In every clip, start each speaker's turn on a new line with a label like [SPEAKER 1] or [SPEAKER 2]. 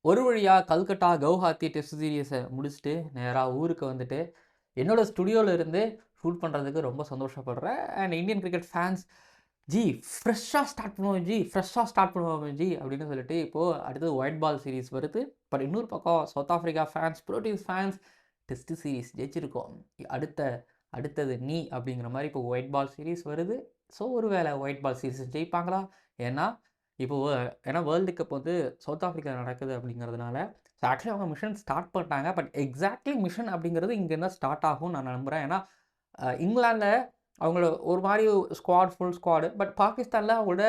[SPEAKER 1] ஒரு வழியா கல்கட்டா, கவுஹாத்தி டெஸ்ட் சீரிஸ முடிச்சுட்டு, நேரா ஊருக்கு வந்துட்டு, என்னோட ஸ்டுடியோல இருந்து ஷூட் பண்றதுக்கு ரொம்ப சந்தோஷப்படுறேன். அண்ட் இந்தியன் கிரிக்கெட் ஃபேன்ஸ், "ஜி ஃப்ரெஷ்ஷா ஸ்டார்ட் பண்ணுவோம் ஜி, ஃப்ரெஷ்ஷா ஸ்டார்ட் பண்ணுவோம் ஜி" அப்படின்னு சொல்லிட்டு, இப்போ அடுத்தது ஒயிட் பால் சீரிஸ் வருது. பட் இன்னொரு பக்கம் South Africa fans, Proteas fans, test series ஜெயிச்சிருக்கோம். அடுத்த அடுத்தது நீ அப்படிங்கிற மாரி இப்போ ஒயிட் பால் சீரிஸ் வருது. ஸோ ஒருவேளை ஒயிட் பால் சீரிஸ் ஜெயிப்பாங்களா? ஏன்னா இப்போ ஏன்னா வேர்ல்டு கப் வந்து சவுத் ஆஃப்ரிக்கா நடக்குது அப்படிங்கிறதுனால, ஸோ ஆக்சுவலி அவங்க மிஷன் ஸ்டார்ட் பண்ணிட்டாங்க. பட் எக்ஸாக்ட்லி மிஷன் அப்படிங்கிறது இங்கேருந்து தான் ஸ்டார்ட் ஆகும்னு நான் நம்புறேன். ஏன்னா இங்கிலாந்துல அவங்கள ஒரு மாரி ஸ்குவாட், ஃபுல் ஸ்குவாடு. பட் பாகிஸ்தான்ல அவங்களோட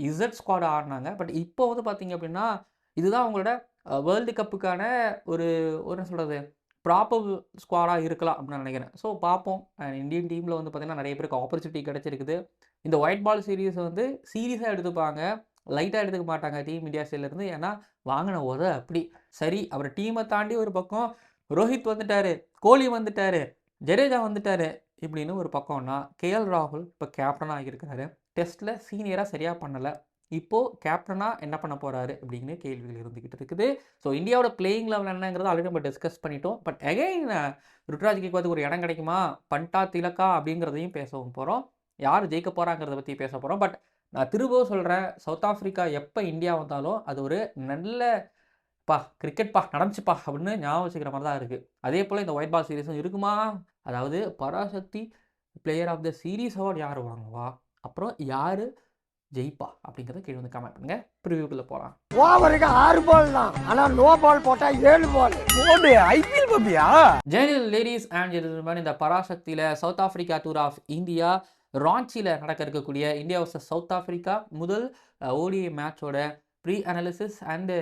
[SPEAKER 1] இசட் ஸ்குவாட் ஆடுனாங்க. பட் இப்போ வந்து பார்த்தீங்க அப்படின்னா, இதுதான் அவங்களோட வேர்ல்டு கப்புக்கான ஒரு ஒரு என்ன சொல்றது? ப்ராப்பர் ஸ்குவாடா இருக்கலாம் அப்படின்னு நான் நினைக்கிறேன். ஸோ பார்ப்போம். இந்தியன் டீம்ல வந்து பார்த்தீங்கன்னா, நெறைய பேருக்கு ஆப்பர்ச்சுனிட்டி கிடைச்சிருக்குது. இந்த ஒயிட் பால் சீரிஸ் வந்து சீரியஸா எடுத்துப்பாங்க. லைட்டா எடுத்துக்க மாட்டாங்க டீம் இந்தியா சைட்லேருந்து. ஏன்னா, வாங்குன அப்படி. சரி, அப்புறம் டீம தாண்டி ஒரு பக்கம் ரோஹித் வந்துட்டாரு, கோலி வந்துட்டாரு, ஜடேஜா வந்துட்டாரு. இப்படின்னு ஒரு பக்கம்னா, கேஎல் ராகுல் இப்போ கேப்டனா ஆகியிருக்காரு. டெஸ்ட்ல சீனியரா சரியா பண்ணல. இப்போ கேப்டனா என்ன பண்ண போறாரு அப்படின்னு கேள்விகள் இருந்துகிட்டு இருக்குது. ஸோ இந்தியாவோட பிளேயிங் லெவல் என்னங்கிறத ஆல்ரெடி நம்ம டிஸ்கஸ் பண்ணிட்டோம். பட் அகைன் ருத்ராஜ் கேக்வாதுக்கு ஒரு இடம் கிடைக்குமா? பண்டா, திலகா அப்படிங்கிறதையும் பேசவும் போறோம். யார் ஜெயிக்க போறாங்கிறத பத்தி பேச போறோம். பட் நான் திரும்பவும் சொல்றேன், சவுத் ஆஃப்ரிக்கா எப்ப இந்தியா வந்தாலும், அது ஒரு நல்ல கிரிக்கெட்ப்பா நடந்துச்சுப்பா அப்படின்னு ஞாபகம் வச்சுக்கிற மாரி தான் இருக்கு. அதேபோல இந்த ஒயிட் பால் சீரிஸும் இருக்குமா? அதாவது Parasakthi player of the series award யாரு வாங்குவா? அப்புறம் யாரு ஜெயிப்பா? அப்படிங்கிறத கீழ வந்து கமெண்ட் பண்ணுங்க. ப்ரிவியூக்குள்ள போலாம்.
[SPEAKER 2] ஓவருக்கு 6 பால் தான். ஆனா நோ பால் போட்டா 7 பால்.
[SPEAKER 3] போடு ஐபிஎல் பாப்பியா?
[SPEAKER 1] ஜெனரல் லேடீஸ் அண்ட் ஜென்டில்மேன், இந்த பராசக்தியில South Africa tour of India ராஞ்சியில நடக்க இருக்கக்கூடிய இந்தியா வர்சஸ் சவுத் ஆஃப்ரிக்கா முதல் ஓடிஐ மேட்சோட ப்ரீ அனாலிசிஸ் அண்ட்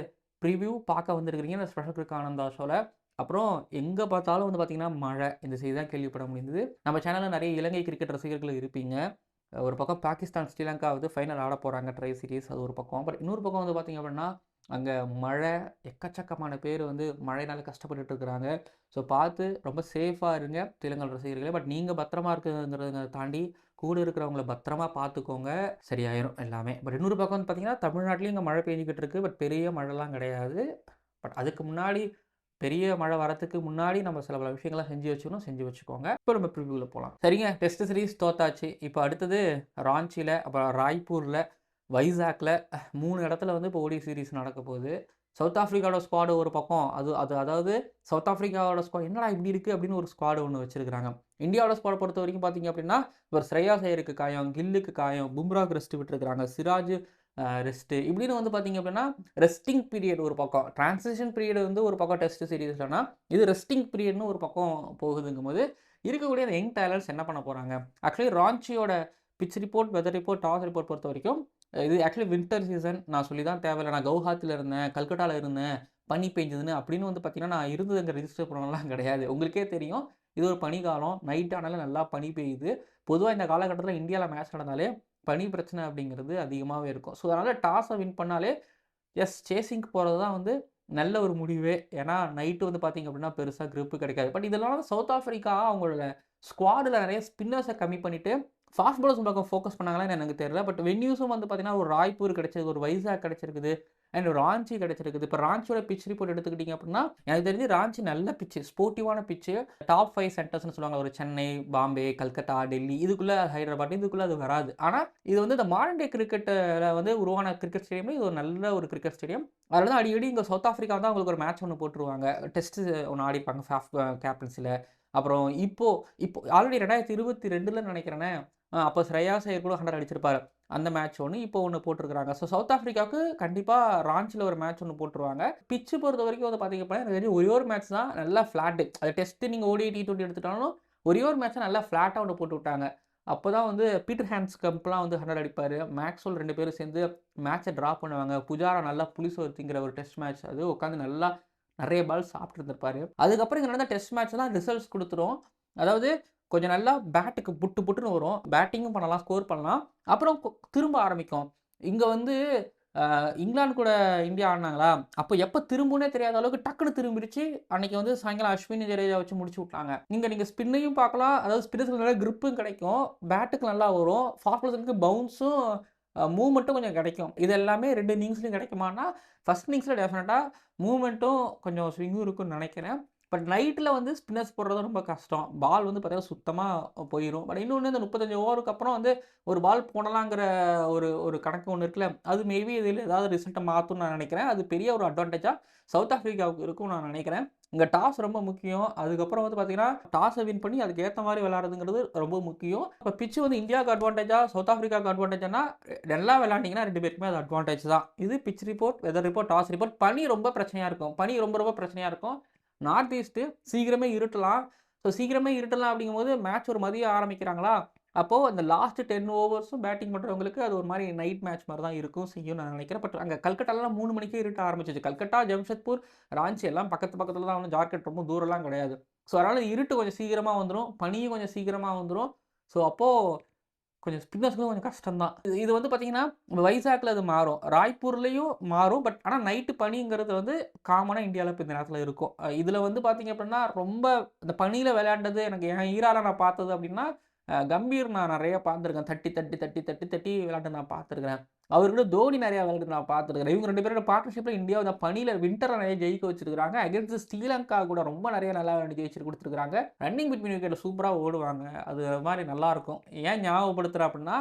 [SPEAKER 1] ப்ரிவ்யூ பார்க்க வந்திருக்கிறீங்க இந்த ஸ்பெஷல் கிரிக் ஆனந்தா ஷோல. அப்புறம் எங்க பார்த்தாலும் வந்து பார்த்தீங்கன்னா மழை. இந்த செய்தி தான் கேள்விப்பட முடிந்தது. நம்ம சேனல்ல நிறைய இலங்கை கிரிக்கெட் ரசிகர்கள் இருப்பீங்க. ஒரு பக்கம் பாகிஸ்தான், ஸ்ரீலங்கா வந்து ஃபைனல் ஆட போறாங்க ட்ரை சீரிஸ் அது ஒரு பக்கம். பட் இன்னொரு பக்கம் வந்து பார்த்தீங்க அப்படின்னா, அங்க மழை, எக்கச்சக்கமான பேர் வந்து மழைனால கஷ்டப்பட்டுட்டு இருக்கிறாங்க. ஸோ பார்த்து ரொம்ப சேஃபா இருங்க தெலுங்கானா ரசிகர்களே. பட் நீங்க பத்திரமா இருக்குங்கிறத தாண்டி கூட இருக்கிறவங்கள பத்திரமா பார்த்துக்கோங்க. சரியாயிரும் எல்லாமே. பட் இன்னொரு பக்கம் வந்து பார்த்தீங்கன்னா, தமிழ்நாட்டிலயும் இங்க மழை பெஞ்சுக்கிட்டு இருக்கு. பட் பெரிய மழைலாம் கிடையாது. பட் அதுக்கு முன்னாடி பெரிய மழை வரத்துக்கு முன்னாடி நம்ம சில பல விஷயங்கள்லாம் செஞ்சு வச்சுக்கணும். செஞ்சு வச்சுக்கோங்க. இப்போ நம்ம ப்ரிவ்யூல போலாம். சரிங்க, டெஸ்ட் சீரிஸ் தோத்தாச்சு. இப்போ அடுத்தது ராஞ்சியில, அப்புறம் ராய்ப்பூர்ல, வைசாக்ல 3 இடத்துல வந்து இப்போ ஓடிஐ சீரிஸ் நடக்க போகுது. சவுத் ஆஃப்ரிக்காவோட ஸ்குவாடு ஒரு பக்கம். அதாவது சவுத் ஆஃப்ரிக்காவோட ஸ்குவாட் என்னடா இப்படி இருக்கு அப்படின்னு ஒரு ஸ்குவாடு ஒண்ணு வச்சிருக்காங்க. இந்தியாவோட ஸ்குவாட பொறுத்தவரைக்கும் பார்த்தீங்க அப்படின்னா, ஒரு ஸ்ரேயாஸ் ஐயருக்கு காயம், கில்லுக்கு காயம், பும்ராக்கு ரெஸ்ட் விட்டுருக்காங்க, சிராஜ் ரெஸ்ட்டு இப்படின்னு வந்து பார்த்தீங்க அப்படின்னா, ரெஸ்டிங் பீரியட் ஒரு பக்கம். டிரான்சிஷன் பீரியட் வந்து ஒரு பக்கம் டெஸ்ட் சீரிஸ்லனா, இது ரெஸ்டிங் பீரியட்னு ஒரு பக்கம் போகுதுங்கும்போது, இருக்கக்கூடிய அந்த யங் டேலண்ட்ஸ் என்ன பண்ண போறாங்க? ஆக்சுவலி ராஞ்சியோட pitch report, weather report, toss report பொறுத்தவரைக்கும், இது ஆக்சுவலி வின்டர் சீசன். நான் சொல்லி தான் தேவையில்ல. நான் கவுஹாத்தில இருந்தேன், கல்கட்டால இருந்தேன், பனி பெஞ்சதுன்னு அப்படின்னு வந்து பார்த்தீங்கன்னா, நான் இருந்ததுங்க ரிஜிஸ்டர் பண்ணலாம் கிடையாது. உங்களுக்கே தெரியும். இது ஒரு பனிக்காலம். நைட் ஆனாலும் நல்லா பனி பெய்யுது. பொதுவா இந்த காலகட்டத்தில இந்தியால மேட்ச் நடந்தாலே பனி பிரச்சனை அப்படிங்கிறது அதிகமாவே இருக்கும். ஸோ, அதனால டாஸ வின் பண்ணாலே, சேசிங்க்கு போறது தான் வந்து நல்ல ஒரு முடிவே. ஏன்னா, நைட்டு வந்து பார்த்தீங்க அப்படின்னா, பெருசா கிரிப் கிடைக்காது. பட் இதனால சவுத் ஆஃப்ரிக்கா அவங்களோட ஸ்குவாடுல நெறைய ஸ்பின்னர்ஸ கம்மி பண்ணிட்டு, ஃபாஸ்ட் பவுலர்ஸ் பக்கம் ஃபோக்கஸ் பண்ணாங்களான்னு எனக்கு தெரியல. பட் வென்யூஸும் வந்து பார்த்தீங்கன்னா, ஒரு ராய்ப்பூர் கிடைச்சது, ஒரு வைசாக் கிடைச்சிருக்குது, அண்ட் ராஞ்சி கிடைச்சிருக்குது. இப்போ ராஞ்சியோட பிட்ச் ரிப்போர்ட் எடுத்துக்கிட்டீங்க அப்படின்னா, எனக்கு தெரிஞ்சு ராஞ்சி நல்ல பிட்ச், ஸ்போர்ட்டிவான பிட்ச். டாப் 5 சென்டர்ஸ்ன்னு சொல்லுவாங்க. ஒரு சென்னை, பாம்பே, கல்கத்தா, டெல்லி இதுக்குள்ள ஹைதராபாத் இதுக்குள்ள அது வராது. ஆனா, இது வந்து இந்த மாடர்ன் டே கிரிக்கெட்ல வந்து உருவான கிரிக்கெட் ஸ்டேடியம்ல இது ஒரு நல்ல ஒரு கிரிக்கெட் ஸ்டேடியம். அதனால தான் அடிக்கடி இங்க சவுத் ஆஃப்ரிக்கா வந்து அவங்களுக்கு ஒரு மேட்ச் ஒண்ணு போட்டுருவாங்க. டெஸ்ட் ஒண்ணு ஆடிப்பாங்க ஃபாஃப் கேப்டன்சில. அப்புறம் இப்போ இப்போ ஆல்ரெடி 2022ல நினைக்கிறேனே, அப்போ ஸ்ரேயாஸ் ஐயர் கூட 100 அடிச்சிருப்பாரு. அந்த மேட்ச் ஒண்ணு, இப்போ ஒண்ணு போட்டிருக்காங்க. ஸோ சவுத் ஆஃப்ரிக்காவுக்கு கண்டிப்பா ராஞ்சில ஒரு மேட்ச் ஒண்ணு போட்டுருவாங்க. பிட்ச் பொறுத்தவரைக்கும் வந்து பார்த்தீங்க அப்படின்னா, எனக்கு தெரிஞ்சு ஒரே ஒரு மேட்ச் தான் நல்லா ஃப்ளாட்டு. அது டெஸ்ட் நீங்க ஓடிஐ, T20 எடுத்துட்டாலும் ஒரே ஒரு மேட்ச் நல்லா ஃப்ளாட்டா ஒண்ணு போட்டு விட்டாங்க. அப்பதான் வந்து பீட்டர் ஹேண்ட்ஸ்கம்ப்லாம் வந்து 100 அடிப்பாரு. மேக்ஸ்வெல் 2 பேரும் சேர்ந்து மேட்ச டிரா பண்ணுவாங்க. புஜாரா நல்லா புலிசோறு திங்கிற ஒரு டெஸ்ட் மேட்ச் அது. உட்காந்து நல்லா நெறைய பால் சாப்பிட்டு இருந்திருப்பாரு. அதுக்கப்புறம் இங்க நடந்த டெஸ்ட் மேட்ச்லாம் ரிசல்ட்ஸ் குடுத்துரும். அதாவது கொஞ்சம் நல்லா பேட்டுக்கு புட்டு புட்டுன்னு வரும். பேட்டிங்கும் பண்ணலாம், ஸ்கோர் பண்ணலாம். அப்புறம் திரும்ப ஆரம்பிக்கும். இங்க வந்து இங்கிலாந்து கூட இந்தியா ஆடுனாங்களா, அப்போ எப்ப திரும்பும்னே தெரியாத அளவுக்கு டக்குனு திரும்பிருச்சு. அன்னைக்கு வந்து சாயங்காலம் அஸ்வினி, ஜடேஜா வச்சு முடிச்சு விட்டாங்க. நீங்க ஸ்பின்னையும் பார்க்கலாம். அதாவது ஸ்பின்னர்ஸ்க்கு நல்ல கிரிப்பும் கிடைக்கும். பேட்டுக்கு நல்லா வரும். ஃபாஸ்ட் பவுலர்ஸ்க்கு பவுன்ஸும் மூவ்மெண்ட்டும் கொஞ்சம் கிடைக்கும். இது எல்லாமே 2 இன்னிங்ஸ்லையும் கிடைக்குமான்னா, ஃபர்ஸ்ட் இன்னிங்ஸில் டெஃபினட்டாக மூவ்மெண்ட்டும் கொஞ்சம் ஸ்விங்கும் இருக்குன்னு நினைக்கிறேன். பட் நைட்டில் வந்து ஸ்பின்னர்ஸ் போடுறது ரொம்ப கஷ்டம். பால் வந்து பார்த்தீங்கன்னா சுத்தமாக போயிரும். பட் இன்னொன்று இந்த 35 ஓவருக்கு அப்புறம் வந்து ஒரு பால் போடலாங்கிற ஒரு ஒரு கணக்கு ஒன்று இருக்குல்ல, அது மேபி இதில் ஏதாவது ரிசல்ட்டை மாற்றும்னு நான் நினைக்கிறேன். அது பெரிய ஒரு அட்வான்டேஜாக சவுத் ஆஃப்ரிக்காவுக்கு இருக்கும்னு நான் நினைக்கிறேன். இங்கே டாஸ் ரொம்ப முக்கியம். அதுக்கப்புறம் வந்து பார்த்தீங்கன்னா, டாஸை வின் பண்ணி அதுக்கு ஏற்ற மாதிரி விளையாடுறதுங்கிறது ரொம்ப முக்கியம். இப்போ பிட்ச் வந்து இந்தியாவுக்கு அட்வான்டேஜா, சவுத் ஆஃப்ரிக்காவுக்கு அட்வான்டேஜானா, நல்லா விளையாண்டிங்கன்னா 2 பேருக்குமே அது அட்வான்டேஜ் தான். இது pitch report, weather report, toss report. பனி ரொம்ப பிரச்சனையாக இருக்கும். பனி ரொம்ப ரொம்ப பிரச்சனையாக இருக்கும். நார்த் ஈஸ்ட்டு சீக்கிரமே இருட்டலாம். ஸோ சீக்கிரமே இருட்டலாம் அப்படிங்கும்போது மேட்ச் ஒரு மதியம் ஆரம்பிக்கிறாங்களா, அப்போது அந்த லாஸ்ட் 10 ஓவர்ஸும் பேட்டிங் பண்ணுறவங்களுக்கு அது ஒரு மாதிரி நைட் மேட்ச் மாதிரி தான் இருக்கும் செய்யும் நான் நினைக்கிறேன். பட் அங்கே கல்கட்டாலாம் 3 மணிக்கே இருட்ட ஆரம்பிச்சிச்சு. கல்கட்டா, ஜம்ஷெட்பூர், ராஞ்சி எல்லாம் பக்கத்து பக்கத்தில் தான் வந்து, ஜார்க்கண்ட் ரொம்ப தூரம்லாம் கிடையாது. ஸோ அதனால் இருட்டு கொஞ்சம் சீக்கிரமாக வந்துடும், பனியும் கொஞ்சம் சீக்கிரமாக வந்துடும். ஸோ அப்போது கொஞ்சம் ஸ்பின்னர்ஸ்க்கும் கொஞ்சம் கஷ்டம் தான். இது வந்து பார்த்தீங்கன்னா, வைசாக்ல அது மாறும். ராய்ப்பூர்லேயும் மாறும். பட் ஆனால் நைட்டு பனிங்கிறது வந்து காமனாக இந்தியாவில் இப்போ இந்த நேரத்தில் இருக்கும். இதில் வந்து பார்த்தீங்க அப்படின்னா, ரொம்ப இந்த பனியில் விளையாண்டது எனக்கு என் ஈரால நான் பார்த்தது அப்படின்னா, கம்பீர் நான் நிறைய பார்த்துருக்கேன். தட்டி தட்டி தட்டி தட்டி தட்டி விளையாண்டு நான் பார்த்துருக்கிறேன். அவரு தோனி நிறையா விளையாண்டு நான் பார்த்துருக்கிறேன். இவங்க 2 பேரோட பார்ட்னர்ஷிப்பில் இந்தியாவை இந்த பனியில் வின்டரில் நிறைய ஜெயிக்க வச்சிருக்காங்க. அகேன்ஸ்ட் ஸ்ரீலங்கா கூட ரொம்ப நிறைய நல்லா விளையாண்டு ஜெயிச்சு கொடுத்துருக்காங்க. ரன்னிங் பிட்வீன் விக்கெட் சூப்பராக ஓடுவாங்க. அது மாதிரி நல்லாயிருக்கும். ஏன் ஞாபகப்படுத்துகிறேன் அப்படின்னா,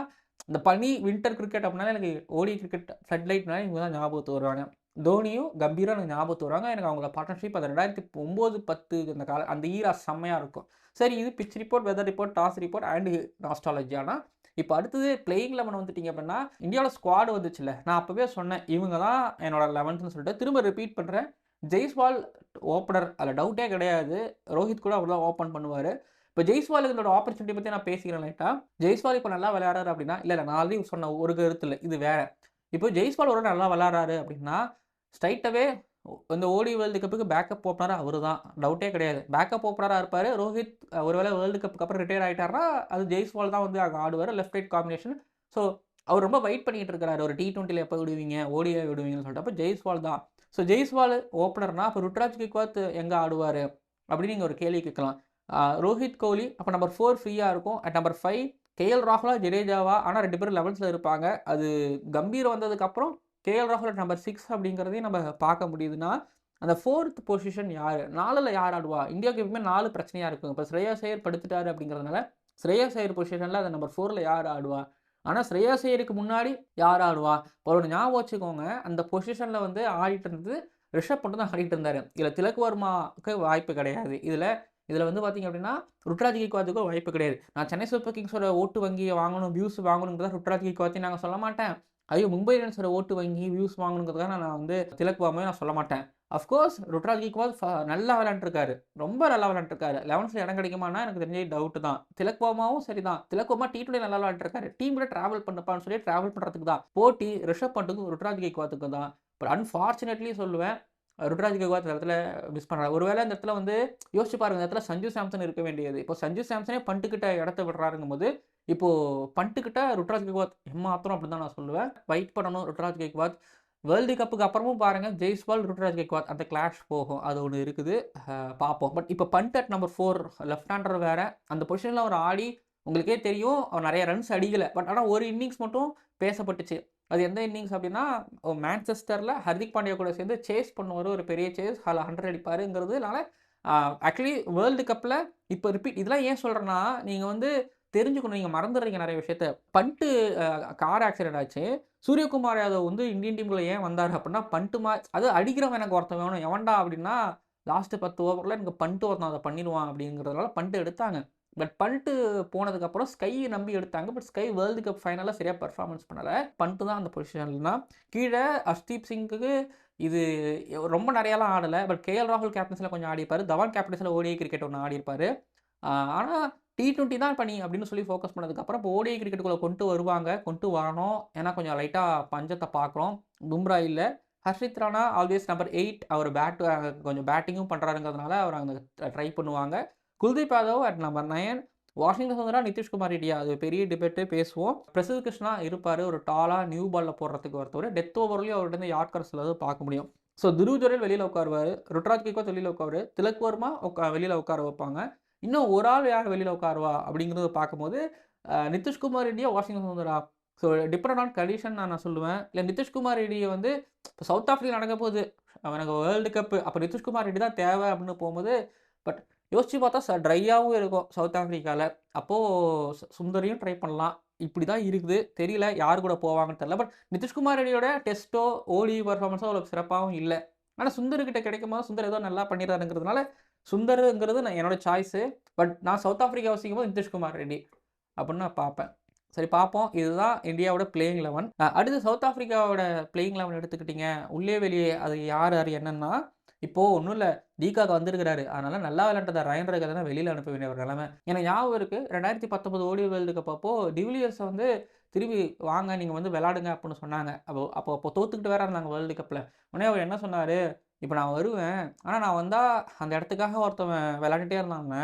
[SPEAKER 1] இந்த பனி வின்டர் கிரிக்கெட் அப்படின்னாலே எனக்கு ஓடி கிரிக்கெட் ஃப்ளட்லைட்னால இவங்க தான் ஞாபகத்து வருவாங்க. தோனியும் கம்பீரும் எனக்கு ஞாபகத்து வருவாங்க. எனக்கு அவங்கள பார்ட்னர்ஷிப் அது 2009, 10 அந்த அந்த ஈரா செம்மையாக இருக்கும். சரி, இது pitch report, weather report, toss report and nostalgia. ஆனால் இப்போ அடுத்தது பிளேயிங் 11 வந்துட்டிங்க அப்படின்னா, இந்தியாவோட ஸ்குவாடு வந்துச்சுல்ல, நான் அப்போவே சொன்னேன் இவங்க தான் என்னோட 11ன்னு சொல்லிட்டு திரும்ப ரிப்பீட் பண்ணுறேன். ஜெய்ஸ்வால் ஓப்பனர், அதில் டவுட்டே கிடையாது. ரோஹித் கூட அவர் தான் ஓப்பன் பண்ணுவார். இப்போ ஜெய்ஸ்வாலுக்கு இதோட ஆப்பர்ச்சுனிட்டி பற்றி நான் பேசிக்கிறேன் லைட்டாக. ஜெய்ஸ்வால் இப்போ நல்லா விளையாடுறாரு அப்படின்னா, இல்லை நான் ஆல்ரெடி சொன்ன ஒரு கருத்து இல்லை, இது வேறு. இப்போ ஜெய்ஸ்வால் ஒரு நல்லா விளையாடுறாரு அப்படின்னா, ஸ்ட்ரைட்டாகவே இந்த ஓடி வேர்ல்டு கப்புக்கு பேக்கப் ஓப்பனராக அவர் தான், டவுட்டே கிடையாது. பேக்கப் ஓப்பனராக இருப்பார். ரோஹித் ஒருவேளை வேர்ல்டு கப்புக்கு அப்புறம் ரிட்டையர் ஆகிட்டார்னா அது ஜெய்ஸ்வால் தான் வந்து அங்கே ஆடுவார், லெஃப்ட் ரைட் காம்பினேஷன். ஸோ அவர் ரொம்ப வெயிட் பண்ணிட்டு இருக்கிறாரு, ஒரு T20 எப்போ விடுவீங்க, ஓடிஐ விடுவீங்கன்னு சொல்லிட்டு. அப்போ ஜெய்ஸ்வால் தான். ஸோ ஜெய்ஸ்வால் ஓப்பனர்னா அப்போ ருத்ராஜ் கெய்க்வாத் எங்கே ஆடுவார் அப்படின்னு நீங்கள் ஒரு கேள்வி கேட்கலாம். ரோஹித் கோலி அப்போ நம்பர் 4 ஃப்ரீயாக இருக்கும். அட் நம்பர் 5 KL ராகுலா, ஜடேஜாவா, ஆனால் 2 பேரும் 11ல் இருப்பாங்க. அது கம்பீர் வந்ததுக்கப்புறம் KL ராகுல் நம்பர் 6 அப்படிங்கிறதையும் நம்ம பார்க்க முடியுதுன்னா, அந்த 4th பொசிஷன் யார், 4ல் யார் ஆடுவா? இந்தியாவுக்கு எப்பவுமே 4 பிரச்சனையாக இருக்கும். இப்போ ஸ்ரேயாஸ் ஐயர் படுத்துட்டாரு அப்படிங்கிறதுனால ஸ்ரேயாஸ் ஐயர் பொசிஷனில் அது நம்பர் 4ல் யார் ஆடுவா? ஆனால் ஸ்ரேயாஸ் ஐயருக்கு முன்னாடி யார் ஆடுவா? இப்போ ஒரு ஞாபகம் வச்சுக்கோங்க, அந்த பொசிஷனில் வந்து ஆடிட்டு இருந்தது ரிஷப் மட்டும் தான் ஆடிட்டு இருந்தார். இதில் திலக் வர்மாவுக்கு வாய்ப்பு கிடையாது. இதில் வந்து பார்த்தீங்க அப்படின்னா, ருத்ராஜ் கெய்க்வாத்துக்கு வாய்ப்பு கிடையாது. நான் சென்னை சூப்பர் கிங்ஸோட ஓட்டு வங்கியை வாங்கணும், வியூஸ் வாங்கணுங்கிறத ருத்ராஜ் கெய்க்வாத்தையும் நாங்கள் சொல்ல மாட்டேன். ஐயோ, மும்பை இந்தியன்ஸோட ஓட்டு வங்கி வியூஸ் வாங்கணுங்கிறதுக்காக நான் வந்து திலக் வர்மாவை நான் சொல்ல மாட்டேன். அஃப்கோர்ஸ் ருத்ராஜ் கெய்க்வாத் நல்லா விளையாண்டுருக்காரு, ரொம்ப நல்லா விளையாண்டுருக்காரு. 11ல் இடம் கிடைக்குமானா எனக்கு தெரிஞ்ச டவுட்டு தான். திலக் வர்மாவும் சரி தான். திலக் வர்மா T20 நல்லா விளையாண்டுருக்காரு. டீமில் ட்ராவல் பண்ணப்பான்னு சொல்லி ட்ராவல் பண்ணுறதுக்கு தான். போட்டி ரிஷப் பண்ட்டுக்கும் ருத்ராஜ் கெய்க்வாத்துக்கு தான். பட் அன்ஃபார்ச்சுனேட்லி சொல்லுவேன், ருத்ராஜ் கெய்க்வாத் இந்த இடத்துல மிஸ் பண்ணுறாரு. ஒருவேளை இந்த இடத்துல வந்து யோசிச்சு பாருங்க, இந்த இடத்துல சஞ்சு சாம்சன் இருக்க வேண்டியது. இப்போ சஞ்சு சாம்சனே பண்ட்டுக்கிட்ட இடத்த விடுறாருங்கும் போது, இப்போது பண்ட்டுக்கிட்ட ருத்ராஜ் கெய்க்வாத் ஏமாத்திரம் அப்படின்னு தான் நான் சொல்லுவேன். வெயிட் பண்ணணும் ருத்ராஜ் கெய்க்வாத். வேர்ல்டு கப்புக்கு அப்புறமும் பாருங்கள், ஜெய்ஸ்வால், ருத்ராஜ் கெய்க்வாத் அந்த கிளாஷ் போகும். அது ஒன்று இருக்குது, பார்ப்போம். பட் இப்போ Pant at number 4 left hander வேறு, அந்த பொசிஷனில் அவர் ஆடி உங்களுக்கே தெரியும் அவர் நிறைய ரன்ஸ் அடிக்கலை. பட் ஆனால் ஒரு இன்னிங்ஸ் மட்டும் பேசப்பட்டுச்சு. அது எந்த இன்னிங்ஸ் அப்படின்னா, மான்செஸ்டரில் ஹர்திக் பாண்டியா கூட சேர்ந்து சேஸ் பண்ணுவார், ஒரு பெரிய சேஸ், 100 அடிப்பாருங்கிறதுனால ஆக்சுவலி வேர்ல்டு கப்பில் இப்போ ரிப்பீட். இதெல்லாம் ஏன் சொல்கிறேன்னா, நீங்கள் வந்து தெரிஞ்சுக்கணும், நீங்கள் மறந்துடுறீங்க நிறைய விஷயத்த. பண்ட்டு கார் ஆக்சிடென்ட் ஆச்சு. சூரியகுமார் யாதவ் வந்து இந்தியன் டீமில் ஏன் வந்தார் அப்படின்னா, பண்ட்டு அது அடிக்கிறவன் எனக்கு ஒருத்தன் வேணும். எவன்டா அப்படின்னா, லாஸ்ட்டு 10 ஓவரில் எனக்கு பண்ட்டு ஒருத்தன் அதை பண்ணிடுவான் அப்படிங்கிறதுனால பண்ட்டு எடுத்தாங்க. பட் பண்ட்டு போனதுக்கப்புறம் ஸ்கையை நம்பி எடுத்தாங்க. பட் ஸ்கை வேர்ல்டு கப் ஃபைனலில் சரியாக பர்ஃபார்மன்ஸ் பண்ணலை. பண்ட்டு தான் அந்த பொசிஷன்லனா. கீழே ஹர்ஷ்தீப் சிங்குக்கு இது ரொம்ப நிறையாலாம் ஆடலை. பட் KL ராகுல் கேப்டன்ஸில் கொஞ்சம் ஆடிப்பார். தவான் கேப்டன்ஸில் ஓடிஐ கிரிக்கெட் ஒன்று ஆடிப்பார். ஆனால் T20 தான் பண்ணி அப்படின்னு சொல்லி ஃபோக்கஸ் பண்ணதுக்கப்புறம் இப்போ ஓடிஐ கிரிக்கெட்டுக்குள்ளே கொண்டு வருவாங்க, கொண்டு வரணும். ஏன்னா கொஞ்சம் லைட்டாக பஞ்சத்தை பார்க்குறோம். பும்ரா இல்லை. ஹர்ஷித் ராணா ஆல்வேஸ் நம்பர் 8, அவர் கொஞ்சம் பேட்டிங்கும் பண்ணுறாருங்கிறதுனால அவர் அங்கே ட்ரை பண்ணுவாங்க. Kuldeep Yadav at number 9, Washington Sundara, Nitish Kumar ரெட்டியா, அது பெரிய டிபேட்டு பேசுவோம். பிரசித் கிருஷ்ணா இருப்பார், ஒரு டாலாக நியூ பாலில் போடுறதுக்கு ஒருத்தவர். டெத் ஓவர்லேயும் அவர்கிட்ட யார்கர் சிலது பார்க்க முடியும். ஸோ துருவ் ஜுரேல் வெளியில் உட்காருவார், ருத்ராஜ் கெய்க்வாத் வெளியில் உட்காரு, திலக் வர்மா வெளியில் உட்கார வைப்பாங்க. இன்னும் ஒரு ஆள் யார் வெளியில் உட்காருவா அப்படிங்கிறத பார்க்கும்போது Nitish Kumar ரெட்டியா, Washington Sundara so depend on condition நான் சொல்லுவேன். இல்லை நிதிஷ்குமார் ரெட்டியை வந்து இப்போ சவுத் ஆஃப்ரிக்கா நடக்க போகுது, எனக்கு வேர்ல்டு கப்பு, அப்போ நிதிஷ்குமார் ரெட்டி தான் தேவை அப்படின்னு போகும்போது, பட் யோசிச்சு பார்த்தா ட்ரையாகவும் இருக்கும் சவுத் ஆஃப்ரிக்காவில். அப்போது சுந்தரையும் ட்ரை பண்ணலாம். இப்படி தான் இருக்குது. தெரியல யார் கூட போவாங்கன்னு தெரியல. பட் நிதிஷ்குமார் ரெட்டியோட டெஸ்ட்டோ ஓடி பர்ஃபார்மன்ஸோ அவ்வளோ சிறப்பாகவும் இல்லை. ஆனால் சுந்தர்கிட்ட கிடைக்கும் போது சுந்தர் ஏதோ நல்லா பண்ணிடுறாருங்கிறதுனால சுந்தருங்கிறது நான் என்னோட சாய்ஸு. பட் நான் சவுத் ஆஃப்ரிக்கா யோசிக்கும் போது நிதிஷ்குமார் ரெட்டி அப்படின்னு நான் பார்ப்பேன். சரி பார்ப்போம். இதுதான் இந்தியாவோட பிளேயிங் 11. அடுத்து சவுத் ஆஃப்ரிக்காவோட பிளேயிங் 11 எடுத்துக்கிட்டிங்க உள்ளே வெளியே அது யார் யார் என்னன்னா, இப்போது ஒன்றும் இல்லை, டிகாக் வந்திருக்கிறாரு, அதனால் நல்லா விளையாண்டதை ரயன் ரகை தான் வெளியில் அனுப்ப வேண்டிய ஒரு நிலைமை. எனக்கு ஞாபகம் இருக்குது 2019 ஓடி வேர்ல்டு கப் அப்போ டிவிலியர்ஸை வந்து திரும்பி வாங்க நீங்கள் வந்து விளாடுங்க அப்படின்னு சொன்னாங்க. அப்போ தோத்துக்கிட்டு வேற இருந்தாங்க வேர்ல்டு கப்பில். உடனே அவர் என்ன சொன்னார், இப்போ நான் வருவேன், ஆனால் நான் வந்தால் அந்த இடத்துக்காக ஒருத்தவன் விளையாண்டுட்டே இருந்தாங்க,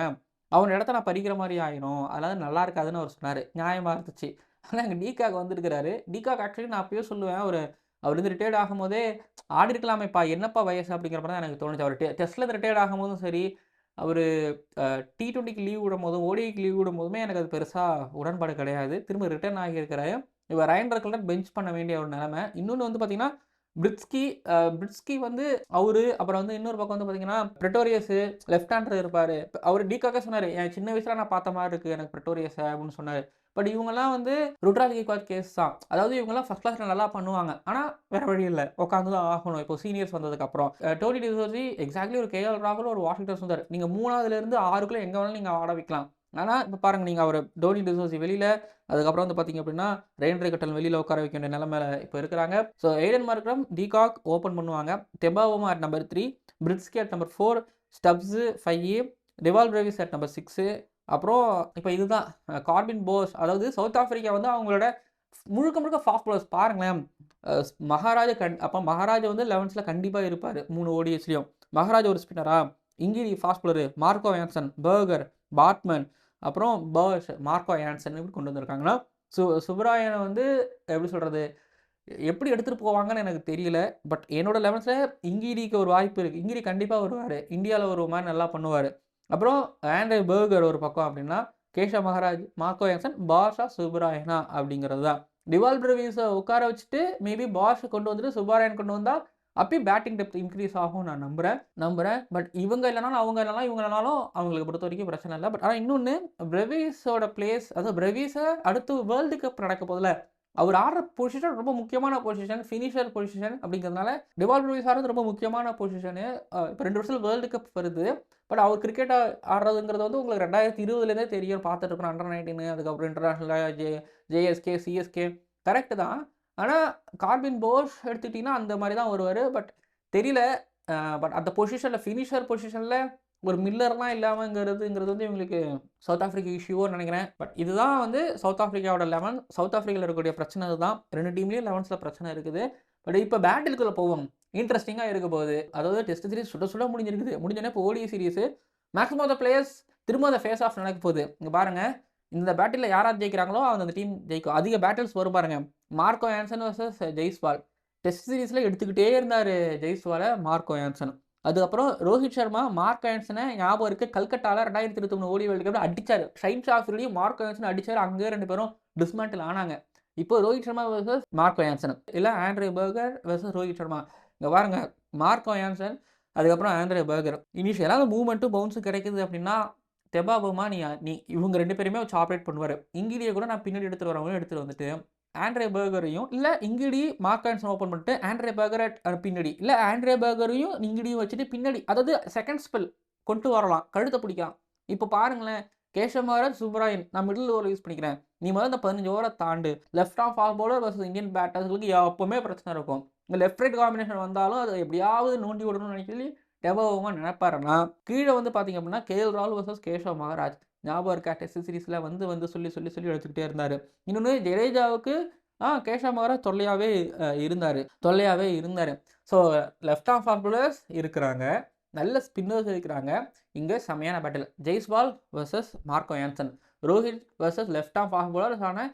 [SPEAKER 1] அவன் இடத்த நான் பறிக்கிற மாதிரி ஆயிரும், அதனால் நல்லா இருக்காதுன்னு அவர் சொன்னார். நியாயமாக இருந்துச்சு. ஆனால் எங்கள் டிகாக் வந்திருக்கிறாரு. டிகாக் ஆக்சுவலி நான் அப்பயே சொல்லுவேன், அவர் வந்து ரிட்டையர்ட் ஆகும்போதே ஆடி இருக்கலாமேப்பா, என்னப்பா வயசு அப்படிங்கிற மாதிரி தான் எனக்கு தோணுச்சு. அவர் டெஸ்ட்டில் ரிட்டையர்ட் ஆகும்போதும் சரி, அவர் T20க்கு லீவ் விடும்போதும் ஓடிஐக்கு லீவ் விடும்போதுமே எனக்கு அது பெருசாக உடன்பாடு கிடையாது. திரும்ப ரிட்டர்ன் ஆகியிருக்கிறாரு. இப்போ ரயன் ரக்கெல்லாம் பெஞ்ச் பண்ண வேண்டிய ஒரு நிலைமை. இன்னொன்று வந்து பார்த்தீங்கன்னா பிரிட்ஸ்கி வந்து அவரு, அப்புறம் வந்து இன்னொரு பக்கம் வந்து பார்த்தீங்கன்னா பிரெட்டோரியஸ் லெஃப்ட் ஹேண்டர் இருப்பார். அவர் டிகாக்கே சொன்னார், என் சின்ன வயசில் நான் பார்த்த மாதிரி இருக்குது எனக்கு பிரெட்டோரியஸை அப்படின்னு சொன்னார். பட் இவங்கெல்லாம் வந்து ருட்ராஜ் கேக்வாட் கேஸ் தான். அதாவது இவங்கெல்லாம் ஃபர்ஸ்ட் கிளாஸில் நல்லா பண்ணுவாங்க, ஆனால் வேறு வழி இல்லை, உட்காந்து தான் ஆகணும். இப்போ சீனியர்ஸ் வந்ததுக்கப்புறம் டோனி டிசோசி எக்ஸாக்ட்லி ஒரு KL ராகுல் ஒரு வாஷிங்டன் சுந்தர், நீங்கள் 3ஆவதுலேருந்து 6க்குள்ளே எங்கே வேணாலும் நீங்கள் ஆட வைக்கலாம். ஆனால் இப்போ பாருங்கள், நீங்கள் அவர் டோனி டிசோசி வெளியில், அதுக்கப்புறம் வந்து பார்த்தீங்க அப்படின்னா ரெயின் ரிகட்டன் வெளியில் உட்கார வைக்க வேண்டிய நிலைமையில இப்போ இருக்கிறாங்க. So Aiden Markram de Kock open பண்ணுவாங்க, தெபாவோமா at number 3, Breetzke at number 4, Stubbs 5, Dewald Brevis at number 6. அப்புறம் இப்போ இதுதான் கார்பின் போஸ். அதாவது சவுத் ஆஃப்ரிக்கா வந்து அவங்களோட முழுக்க முழுக்க ஃபாஸ்ட் பாலர்ஸ் பாருங்களேன். மகாராஜ் அப்போ மகாராஜ் வந்து 11ஸில் கண்டிப்பாக இருப்பார் 3 ஓடிஎஸ்லையும். மகாராஜ் ஒரு ஸ்பின்னரா, இங்கிரி fast bowler, Marco Jansen, Burger, Baartman, அப்புறம் பர்ஷ், மார்க்கோ ஆன்சன் இப்படி கொண்டு வந்திருக்காங்கன்னா, சுப்ராயனை வந்து எப்படி சொல்கிறது, எப்படி எடுத்துகிட்டு போவாங்கன்னு எனக்கு தெரியல. பட் என்னோட 11ஸில் இங்கிரிக்கு ஒரு வாய்ப்பு இருக்குது. இங்கிரி கண்டிப்பாக வருவார், இந்தியாவில் ஒரு மாதிரி நல்லா பண்ணுவார். அப்புறம் ஆண்ட்ரே பர்கர் ஒரு பக்கம் அப்படின்னா, கேஷவ் மகாராஜ், மார்க்கோ ஆன்சன், பாஷா, சுப்ராயனா அப்படிங்கிறது தான். டிவால் பிரேவிஸை உட்கார வச்சுட்டு மேபி பாஷை கொண்டு வந்துட்டு சுப்ராயன் கொண்டு வந்தால் அப்பயும் பேட்டிங் டெப்த் இன்க்ரீஸ் ஆகும் நான் நம்புகிறேன். பட் இவங்க இல்லைனாலும் அவங்க இல்லைனாலும் இவங்க இல்லைனாலும் அவங்களுக்கு பொறுத்த வரைக்கும் பிரச்சனை இல்லை. பட் ஆனால் இன்னொன்று, பிரேவிஸோட பிளேஸ், அதாவது பிரேவிஸை அடுத்து வேர்ல்டு கப் நடக்க போதில் அவர் ஆடுற பொசிஷன் ரொம்ப முக்கியமான பொசிஷன், ஃபினிஷர் பொசிஷன் அப்படிங்கிறதுனால டிவால் பிரேவிஸ் ஆடுறது ரொம்ப முக்கியமான பொசிஷனு. இப்போ 2 வருஷத்தில் வேர்ல்டு கப் வருது. பட் அவர் கிரிக்கெட் ஆடுறதுங்கிறது வந்து உங்களுக்கு 2020லேருந்தே தெரியும், பார்த்துட்டு இருக்கோம். அண்டர் 19, அதுக்கப்புறம் இன்டர்நேஷ்னலாக JSK CSK கரெக்டு தான். ஆனால் கார்பின் போஸ் எடுத்துக்கிட்டிங்கன்னா அந்த மாதிரி தான் வருவார். பட் தெரியல. பட் அந்த பொசிஷனில் ஃபினிஷர் பொசிஷனில் ஒரு மில்லர்லாம் இல்லாமங்கிறதுங்கிறது வந்து இவங்களுக்கு சவுத் ஆஃப்ரிக்கா இஷ்யூன்னு நினைக்கிறேன். பட் இதுதான் வந்து சவுத் ஆஃப்ரிக்காவோட 11. சவுத் ஆஃப்ரிக்காவில் இருக்கக்கூடிய பிரச்சனை இதுதான். 2 டீம்லேயும் 11ஸில் பிரச்சனை இருக்குது. பட் இப்போ பேட்டிலுக்குள்ளே போவோம், இன்ட்ரெஸ்டிங்காக இருக்க போகுது. அதாவது டெஸ்ட் சீரிஸ் சுட முடிஞ்சிருக்குது. முடிஞ்சோடனே இப்போ ODI series maximum of the players திரும்ப அந்த ஃபேஸ் ஆஃப் நடக்க போகுது. இங்கே பாருங்கள், இந்த பேட்டில் யாராவது ஜெயிக்கிறாங்களோ அந்த டீம் ஜெயிக்கும். அதிக பேட்டில்ஸ் வரும் பாருங்கள். Marco Anson versus Jaiswal test சீரிஸில் எடுத்துக்கிட்டே இருந்தார் ஜெய்ஸ்வாலை மார்க்கோ ஆன்சன். அதுக்கப்புறம் ரோஹித் சர்மா மார்க் ஆன்சனை ஞாபகம் இருக்குது, கல்கட்டாவில் 2023 ஓடி வேர்ல்டு கப் அடித்தார். ஷைன் ஷாஃபிலையும் மார்க் ஆன்சன் அடித்தார். அங்கே 2 பேரும் டிஸ்மேண்டில் ஆனாங்க. இப்போ Rohit Sharma versus Marco Jansen, இல்லை Andre Burger versus Rohit Sharma. இங்கே பாருங்கள், மார்க்கோ ஆன்சன் அதுக்கப்புறம் ஆண்ட்ரே பர்கர். இனிஷியலாக மூவ்மெண்ட்டும் பவுன்ஸும் கிடைக்குது அப்படின்னா தெபாபோமா நீ இவங்க 2 பேருமே வச்சு ஆப்ரேட் பண்ணுவார். இங்கிலியை கூட நான் பின்னாடி எடுத்துகிட்டு வந்துட்டு ஆண்ட்ரே பர்கரையும், இல்லை இங்கிடி மார்க் ஆன்சன் ஓப்பன் பண்ணிட்டு ஆண்ட்ரே பர்கர் பின்னாடி, இல்லை ஆண்ட்ரே பர்கரையும் இங்கிடியும் வச்சுட்டு பின்னாடி, அதாவது செகண்ட் ஸ்பெல் கொண்டு வரலாம், கழுத்தை பிடிக்கலாம். இப்போ பாருங்களேன், கேஷவ் மகாராஜ், சுப்ராயன், நான் மிடில் ஓவர் யூஸ் பண்ணிக்கிறேன், நீ முதல்ல இந்த 15 ஓவரை தாண்டு. லெஃப்ட் ஆஃப் ஃபாஸ்ட் பவுலர் வர்சஸ் இந்தியன் பேட்டர்ஸ்களுக்கு எப்போவுமே பிரச்சனை இருக்கும். இந்த லெஃப்ட் ரைட் காம்பினேஷன் வந்தாலும் அதை எப்படியாவது நோண்டி விடணும்னு நினைக்கி டெபாவோமா நினைப்பாருன்னா, கீழே வந்து பார்த்தீங்க அப்படின்னா KL ராகுல் வர்சஸ் கேஷவ் மகாராஜ். ஞாபகம் இருக்கா, டெஸ்ட் சீரிஸில் வந்து சொல்லி எடுத்துக்கிட்டே இருந்தார். இன்னொன்று ஜடேஜாவுக்கு கேஷவ் மகாராஜ் தொல்லையாகவே இருந்தார். ஸோ லெஃப்ட் ஆஃப் ஃபாஸ்ட் பவுலர்ஸ் இருக்கிறாங்க, நல்ல ஸ்பின்னர்ஸ் இருக்கிறாங்க. இங்கே செமையான பேட்டில், Jaiswal versus Marco Jansen, Rohit versus left ஆஃப் ஃபாஸ்ட் பவுலர்ஸான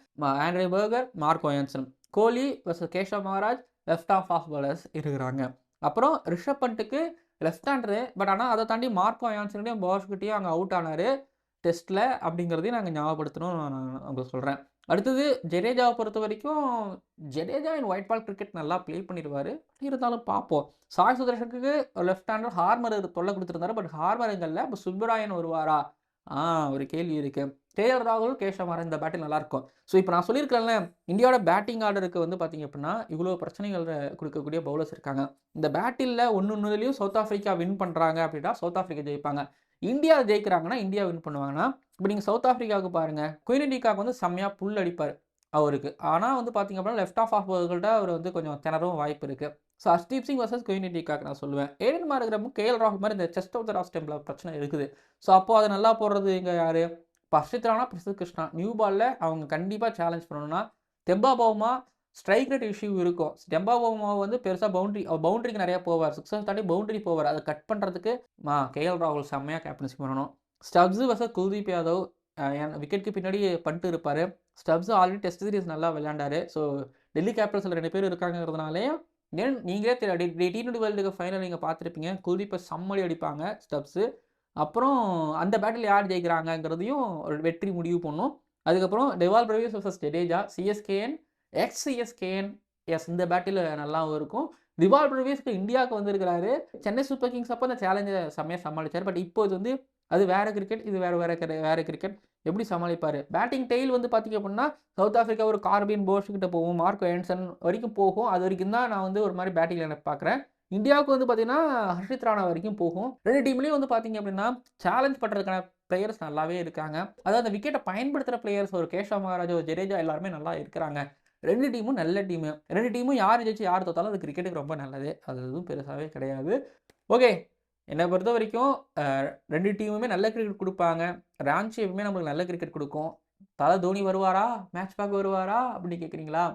[SPEAKER 1] Andre Burger, Marco Jansen, Kohli versus Keshav Maharaj, left ஆஃப் ஃபாஸ்ட் பவுலர்ஸ் இருக்கிறாங்க. அப்புறம் ரிஷப் பண்ட்டுக்கு லெஃப்ட் ஹேண்டரு, பட் ஆனால் அதை தாண்டி மார்க்கோ ஆன்சன்கிட்டையும் பாஷ்கிட்டையும் அங்கே அவுட் ஆனார் டெஸ்ட்டில் அப்படிங்கிறதையும் நாங்கள் ஞாபகப்படுத்தணும் நான் உங்களுக்கு சொல்கிறேன். அடுத்தது ஜடேஜாவை பொறுத்த வரைக்கும் Jadeja in white ball cricket நல்லா ப்ளே பண்ணிடுவார். இருந்தாலும் பார்ப்போம். சாய் சுதர்ஷனுக்கு லெஃப்ட் ஹேண்டர் ஹார்மர் தொல்லை கொடுத்துருந்தாரு. பட் ஹார்மர் எங்கல்ல. இப்போ சுப்பராயன் வருவாரா? ஒரு கேள்வி இருக்கு. கேஎல் ராகுல், கேஷவ் ஆர் இந்த பேட்டில் நல்லாயிருக்கும். ஸோ இப்போ நான் சொல்லியிருக்கிறேன்ல, இந்தியாவோட பேட்டிங் ஆர்டருக்கு வந்து பார்த்தீங்க அப்படின்னா இவ்வளோ பிரச்சனைகள் கொடுக்கக்கூடிய பவுலர்ஸ் இருக்காங்க. இந்த பேட்டில் ஒன்றுலையும் சவுத் ஆஃப்ரிக்கா வின் பண்ணுறாங்க அப்படின்னா சவுத் ஆஃப்ரிக்கா ஜெயிப்பாங்க. இந்தியா ஜெயிக்கிறாங்கன்னா இந்தியா வின் பண்ணுவாங்கன்னா, இப்போ நீங்கள் சவுத் ஆஃப்ரிக்காவுக்கு பாருங்கள், குயின் டிகாக் வந்து செம்மையாக புல் அடிப்பார் அவருக்கு. ஆனால் வந்து பார்த்தீங்க அப்படின்னா லெஃப்ட் ஆஃப் பவுலர்கள்ட்ட அவர் வந்து கொஞ்சம் திணறவும் வாய்ப்பு இருக்குது. So Harshdeep Singh versus Quinton de Kock நான் சொல்லுவேன். ஏடன் மார்க்ரமும் கேஎல் ராகுல் மாதிரி இந்த செஸ்ட் ஆஃப் த ராஸ் டெம்பிள் பிரச்சனை இருக்குது. ஸோ அப்போது அதை நல்லா போடுறது இங்கே யார்? இப்போ ஹர்ஷித் ராணா, பிரசித் கிருஷ்ணா நியூ பாலில் அவங்க கண்டிப்பாக சேலஞ்ச் பண்ணணும்னா தெம்பா பவுமா ஸ்ட்ரைக் ரேட் இஷ்யூ இருக்கும். தெம்பா பவுமா வந்து பெருசாக பவுண்டரிக்கு நிறையா போவார். சிக்ஸர் தாண்டி பவுண்டரி போவார். அதை கட் பண்ணுறதுக்கு கேஎல் ராகுல் செம்மையாக கேப்டன்சி பண்ணணும். ஸ்டப்ஸ் வர்சஸ் குல்தீப் யாதவ் விக்கெட்டுக்கு பின்னாடி பண்ணிட்டு இருப்பார். ஸ்டப்ஸ் ஆல்ரெடி டெஸ்ட் சீரிஸ் நல்லா விளையாண்டாரு. ஸோ டெல்லி கேபிட்டல்ஸில் 2 பேர் இருக்காங்கிறதுனாலே நீங்களே T20 வேர்ல்டு கப் ஃபைனல் நீங்கள் பார்த்துருப்பீங்க. குல்தீப்பை செம்மடி அடிப்பாங்க ஸ்டப்ஸு. அப்புறம் அந்த பேட்டில் யார் ஜெயிக்கிறாங்கங்கிறதையும் ஒரு வெற்றி முடிவு பண்ணும். அதுக்கப்புறம் டெவால் பிரேவிஸ் வர்சஸ் ஜடேஜா, சிஎஸ்கேஎன் சிஎஸ்கேஎன் இந்த பேட்டில் நல்லாவும் இருக்கும். டிவால் பிரேவிஸ்க்கு இந்தியாவுக்கு வந்திருக்கிறாரு. சென்னை சூப்பர் கிங்ஸ் அப்போ அந்த சேலஞ்சை செம்மையாக சமாளித்தார். பட் இப்போ இது வந்து அது வேறு கிரிக்கெட், இது வேறு கிரிக்கெட். எப்படி சமாளிப்பார்? பேட்டிங் டெயில் வந்து பார்த்திங்க அப்படின்னா சவுத் ஆஃப்ரிக்கா ஒரு கார்பின் போஷ் கிட்ட போகும், மார்க்கோ ஏன்சன் வரைக்கும் போகும். அது வரைக்கும் தான் நான் வந்து ஒரு மாதிரி பேட்டிங் லைனப் பார்க்குறேன். இந்தியாவுக்கு வந்து பார்த்தீங்கன்னா ஹர்ஷித் ராணா வரைக்கும் போகும். 2 டீம்லேயும் வந்து பார்த்தீங்க அப்படின்னா சேலஞ்ச் பண்ணுறதுக்கான பிளேயர்ஸ் நல்லாவே இருக்காங்க. அதாவது அந்த விக்கெட்டை பயன்படுத்துகிற பிளேயர்ஸ் ஒரு கேஷவ் மகாராஜ், ஒரு ஜடேஜா எல்லாருமே நல்லா இருக்கிறாங்க. 2 டீமும் நல்ல டீமு. 2 டீமும் யார் ஜெயிச்சு யார் தோத்தாலும் அது கிரிக்கெட்டுக்கு ரொம்ப நல்லது. அது எதுவும் பெருசாகவே கிடையாது. ஓகே, என்னை பொறுத்த வரைக்கும் 2 டீமுமே நல்ல கிரிக்கெட் கொடுப்பாங்க. ராஞ்சி எப்பவுமே நம்மளுக்கு நல்ல கிரிக்கெட் கொடுக்கும். தோனி வருவாரா? மேட்ச் பார்க்க வருவாரா அப்படின்னு கேட்குறீங்களா?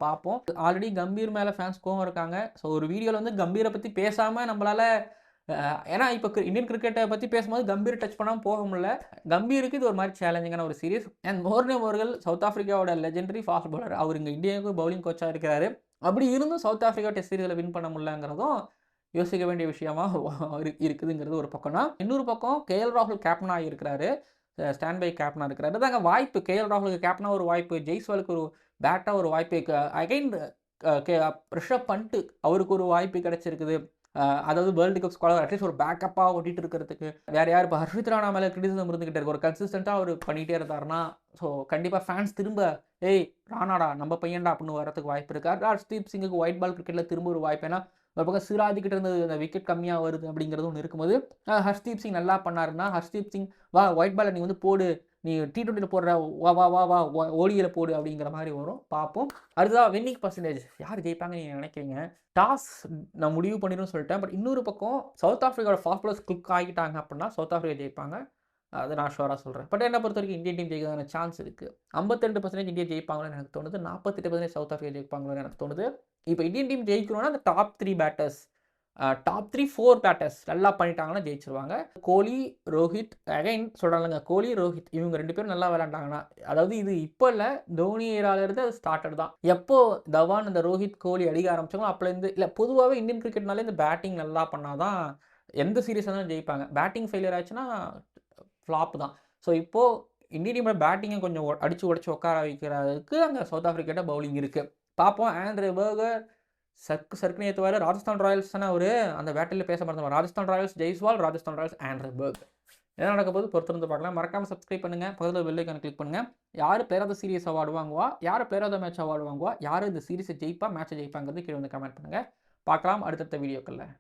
[SPEAKER 1] பார்ப்போம். ஆல்ரெடி கம்பீர் மேலே ஃபேன்ஸ் கோவம் இருக்காங்க. ஸோ ஒரு வீடியோவில் வந்து கம்பீரை பற்றி பேசாமல் நம்மளால் ஏன்னா இப்போ இந்தியன் கிரிக்கெட்டை பற்றி பேசும்போது கம்பீர் டச் பண்ணாமல் போக முடியல. கம்பீருக்கு இது ஒரு மாதிரி சேலஞ்சிங்கான ஒரு சீரிஸ். அண்ட் மோர்னேம் அவர்கள் சவுத் ஆஃப்ரிக்காவோட லெஜெண்டரி ஃபாஸ்ட் பவுலர். அவர் இங்கே இந்தியாவுக்கு பவுலிங் கோச்சாக இருக்கிறாரு. அப்படி இருந்தும் சவுத் ஆஃப்ரிக்கா டெஸ்ட் சீரிஸில் வின் பண்ண முடியலங்கிறதும் யோசிக்க வேண்டிய விஷயமா இருக்குதுங்கிறது ஒரு பக்கம்னா, இன்னொரு பக்கம் கேஎல் ராகுல் கேப்டனாக இருக்கிறாரு. ஸ்டாண்ட் பை கேப்டனாக இருக்கிறாரு. அதாங்க வாய்ப்பு. கேஎல் ராகுலுக்கு கேப்டனாக ஒரு வாய்ப்பு, ஜெய்ஸ்வாலுக்கு ஒரு பேட்டாக ஒரு வாய்ப்பு, அகைன் ரிஷப் பண்ட் அவருக்கு ஒரு வாய்ப்பு கிடைச்சிருக்குது. அதாவது வேர்ல்டு கப் ஸ்குவாட் அட்லீஸ்ட் ஒரு பேக்கப்பாக ஓட்டிகிட்டு இருக்கிறதுக்கு. வேறு யார்? இப்போ ஹர்ஷித் ராணா மேலே கிரிட்டிசிசம் இருந்துகிட்டே இருக்கு. ஒரு கன்சிஸ்டண்ட்டாக அவர் பண்ணிகிட்டே இருந்தாருன்னா ஸோ கண்டிப்பாக ஃபேன்ஸ் திரும்ப ராணாடா நம்ம பையன்டா அப்படின்னு வரதுக்கு வாய்ப்பு இருக்குது. ஹர்ஷ்தீப் சிங்குக்கு ஒயிட் பால் கிரிக்கெட்டில் திரும்ப ஒரு வாய்ப்பு. ஏன்னா ஒரு பக்கம் சிராஜ்கிட்ட இருந்து அந்த விக்கெட் கம்மியாக வருது அப்படிங்கிறது ஒன்று இருக்கும்போது ஹர்ஷ்தீப் சிங் நல்லா பண்ணாருன்னா, ஹர்ஷ்தீப் சிங் வா ஒயிட் பாலை நீ வந்து போடு, நீ T20 போடுற, வா வா வா வா ஓடியில் போடு அப்படிங்கிற மாதிரி வரும். பார்ப்போம். அடுத்ததாக வின்னிங் பர்சன்டேஜ் யார் ஜெயிப்பாங்க நீங்கள் நினைக்கிறீங்க? டாஸ் நான் முடிவு பண்ணிடுன்னு சொல்லிட்டேன். பட் இன்னொரு பக்கம் சவுத் ஆஃப்ரிக்காவோட ஃபாஸ்ட் பாலர்ஸ் கிளிக் ஆகிட்டாங்க அப்படின்னா சவுத் ஆஃப்ரிக்கா ஜெயிப்பாங்க. அதை நான் ஷுவராக சொல்கிறேன். பட் என்னை பொறுத்த வரைக்கும் இந்தியன் டீம் ஜெயிக்கிறதான சான்ஸ் இருக்குது. 52% இந்தியா ஜெயிப்பாங்களோன்னு எனக்கு தோணுது. 48% சவுத் ஆஃப்ரிக்கா ஜெயிப்பாங்களோன்னு எனக்கு தோணுது. இப்போ இந்தியன் டீம் ஜெயிக்கணும்னா அந்த டாப் 3 பேட்டர்ஸ், டாப் 3-4 பேட்டர்ஸ் நல்லா பண்ணிட்டாங்கன்னா ஜெயிச்சிருவாங்க. கோலி, ரோஹித், அகைன் சொல்கிறாங்க கோலி, ரோஹித் இவங்க 2 பேரும் நல்லா விளையாண்டாங்கன்னா, அதாவது இது இப்போ இல்லை, தோனி ஏராலேருந்து அது ஸ்டார்டட் தான். எப்போ தவான் இந்த ரோஹித், கோலி அடிக்க ஆரம்பிச்சாங்களோ அப்போலேருந்து இல்லை, பொதுவாகவே இந்தியன் கிரிக்கெட்னாலே இந்த பேட்டிங் நல்லா பண்ணால் தான் எந்த சீரீஸாக தான் ஜெயிப்பாங்க. பேட்டிங் ஃபெயிலியர் ஆச்சுன்னா ஃப்ளாப் தான். ஸோ இப்போது இந்தியன் டீமோட பேட்டிங்கை கொஞ்சம் அடித்து உடச்சி உட்கார வைக்கிறதுக்கு அங்கே சவுத் ஆஃப்ரிக்காட்ட பவுலிங் இருக்குது. பார்ப்போம். ஆண்ட்ரே பர்கர் சர்க்குன்னு ஏற்றுவார். ராஜஸ்தான் ராயல்ஸ் தானே அவர் அந்த பேட்டில் பேச மறந்துவார். Rajasthan Royals Jaiswal, Rajasthan Royals Andre Burger. என்ன நடக்க போது பொறுத்திருந்து பார்க்கலாம். மறக்காமல் சப்ஸ்கிரைப் பண்ணுங்கள், பக்கத்தில் பெல் ஐக்கானை கிளிக் பண்ணுங்கள். யார் player of the series award வாங்குவா, யார் player of the match award வாங்குவா, யார் இந்த சீரிஸை ஜெயிப்பா, மேட்சை ஜெயிப்பாங்கிறது கீழே வந்து கமெண்ட் பண்ணுங்கள். பார்க்கலாம் அடுத்தடுத்த வீடியோக்களில்.